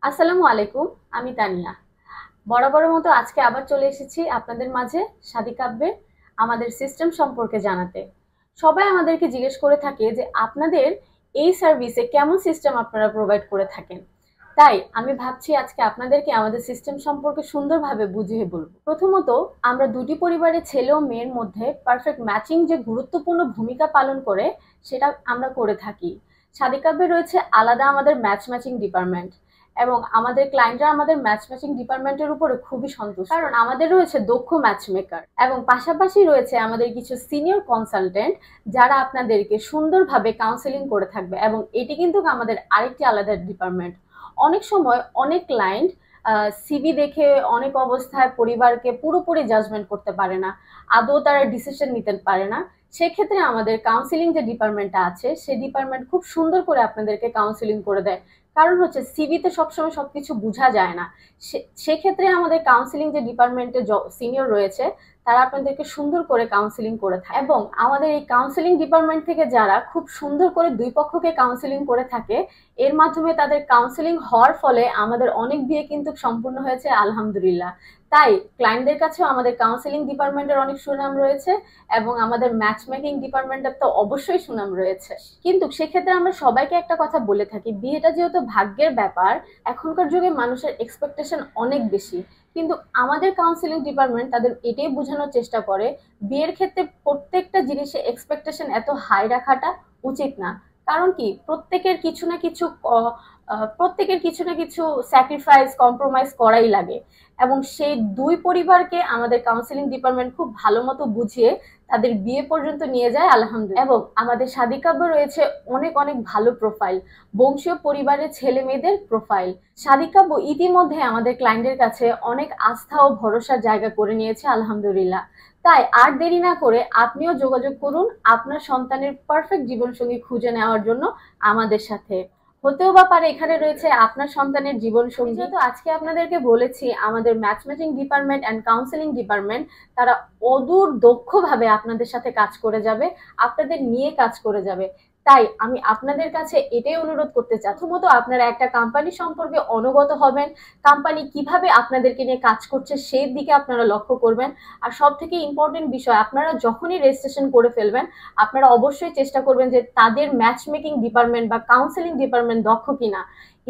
আসসালামু আলাইকুম। আমি তানিয়া। বরাবরের মতো আজকে আবার চলে এসেছি আপনাদের মাঝে শাদী কাব্যের আমাদের সিস্টেম সম্পর্কে জানাতে। সবাই আমাদেরকে জিজ্ঞেস করে থাকে যে আপনাদের এই সার্ভিসে কেমন সিস্টেম আপনারা প্রোভাইড করে থাকেন। তাই আমি ভাবছি আজকে আপনাদেরকে আমাদের সিস্টেম সম্পর্কে সুন্দরভাবে বুঝিয়ে বলবো। প্রথমত, আমরা দুটি পরিবারের ছেলে ও মেয়ের মধ্যে পারফেক্ট ম্যাচিং যে গুরুত্বপূর্ণ ভূমিকা পালন করে সেটা আমরা করে থাকি। শাদী কাব্যে রয়েছে আলাদা আমাদের ম্যাচিং ডিপার্টমেন্ট, এবং আমাদের ক্লায়েন্টরা আমাদের ম্যাচিং ডিপার্টমেন্টের উপরে খুবই সন্তুষ্ট, কারণ আমাদের রয়েছে দক্ষ ম্যাচ মেকার এবং পাশাপাশি রয়েছে আমাদের কিছু সিনিয়র কনসালটেন্ট যারা আপনাদেরকে সুন্দরভাবে কাউন্সেলিং করে থাকবে। এবং এটি কিন্তু আমাদের আরেকটি আলাদা ডিপার্টমেন্ট। অনেক সময় অনেক ক্লায়েন্ট সিভি দেখে অনেক অবস্থায় পরিবারকে পুরোপুরি জাজমেন্ট করতে পারে না, আদৌ তারা ডিসিশন নিতে পারে না। সেক্ষেত্রে আমাদের কাউন্সিলিং যে ডিপার্টমেন্টটা আছে সেই ডিপার্টমেন্ট খুব সুন্দর করে আপনাদেরকে কাউন্সিলিং করে দেয়। কারণ হচ্ছে সিভিতে সবসময় সবকিছু বোঝা যায় না। সেক্ষেত্রে আমাদের কাউন্সিলিং যে ডিপার্টমেন্টে সিনিয়র রয়েছে তারা আপনাদেরকে সুন্দর করে কাউন্সিলিং করে থাকে। এবং আমাদের এই কাউন্সিলিং ডিপার্টমেন্ট থেকে যারা খুব সুন্দর করে দুই পক্ষকে কাউন্সিলিং করে থাকে, এর মাধ্যমে তাদের কাউন্সিলিং হওয়ার ফলে আমাদের অনেক বিয়ে কিন্তু সম্পূর্ণ হয়েছে আলহামদুলিল্লাহ। তাই ক্লায়েন্টদের কাছেও আমাদের কাউন্সিলিং ডিপার্টমেন্টের অনেক সুনাম রয়েছে এবং আমাদের ম্যাচ মেকিং ডিপার্টমেন্টের তো অবশ্যই সুনাম রয়েছে। কিন্তু সেক্ষেত্রে আমরা সবাইকে একটা কথা বলে থাকি, বিয়েটা যেহেতু ভাগ্যের ব্যাপার, এখনকার যুগে মানুষের এক্সপেকটেশন অনেক বেশি। কিন্তু আমাদের কাউন্সিলিং ডিপার্টমেন্ট তাদের এটাই বোঝানোর চেষ্টা করে বিয়ের ক্ষেত্রে প্রত্যেকটা জিনিসে এক্সপেকটেশন এত হাই রাখাটা উচিত না। কারণ কি, প্রত্যেকের কিছু না কিছু স্যাক্রিফাইস কম্প্রোমাইজ করাই লাগে। এবং সেই দুই পরিবারকে আমাদের কাউন্সিলিং ডিপার্টমেন্ট খুব ভালো মতো বুঝিয়ে তাদের বিয়ে পর্যন্ত নিয়ে যায় আলহামদুলিল্লাহ। এবং আমাদের শাদী কাব্যে রয়েছে অনেক অনেক ভালো প্রোফাইল, বংশীয় পরিবারের ছেলে মেয়েদের প্রোফাইল। শাদী কাব্য ইতিমধ্যে আমাদের ক্লায়েন্টের কাছে অনেক আস্থা ও ভরসার জায়গা করে নিয়েছে আলহামদুলিল্লাহ। তাই আর দেরি না করে আপনিও যোগাযোগ করুন আপনার সন্তানের পারফেক্ট জীবনসঙ্গী খুঁজে নেওয়ার জন্য আমাদের সাথে। হতেও বা পারে এখানে রয়েছে আপনার সন্তানের জীবন সঙ্গী। তো আজকে আপনাদেরকে বলেছি আমাদের matching department and counselling department তারা অদূর দক্ষভাবে আপনাদের সাথে কাজ করে যাবে, আপনাদের নিয়ে কাজ করে যাবে। তাই আমি আপনাদের কাছে এটাই অনুরোধ করতে চাই, প্রথমত আপনারা একটা কোম্পানি সম্পর্কে অনগত হবেন, কোম্পানি কিভাবে আপনাদেরকে নিয়ে কাজ করছে সেই দিকে আপনারা লক্ষ্য করবেন। আর সব থেকে ইম্পর্টেন্ট বিষয়, আপনারা যখনই রেজিস্ট্রেশন করে ফেলবেন আপনারা অবশ্যই চেষ্টা করবেন যে তাদের ম্যাচ মেকিং ডিপার্টমেন্ট বা কাউন্সেলিং ডিপার্টমেন্ট দক্ষ কিনা।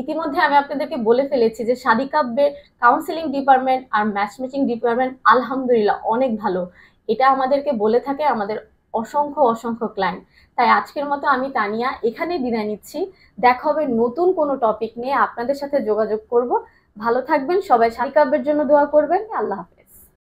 ইতিমধ্যে আমি আপনাদেরকে বলে ফেলেছি যে শাদী কাব্যের কাউন্সেলিং ডিপার্টমেন্ট আর ম্যাচ মেকিং ডিপার্টমেন্ট আলহামদুলিল্লাহ অনেক ভালো। এটা আমাদেরকে বলে থাকে আমাদের অসংখ্য অসংখ্য ক্লায়েন্ট। তাই আজকের মতো আমি তানিয়া এখানেই বিদায় নিচ্ছি। দেখা হবে নতুন কোনো টপিক নিয়ে, আপনাদের সাথে যোগাযোগ করব। ভালো থাকবেন সবাই, শাদী কাব্যের জন্য দোয়া করবেন। আল্লাহ হাফেজ।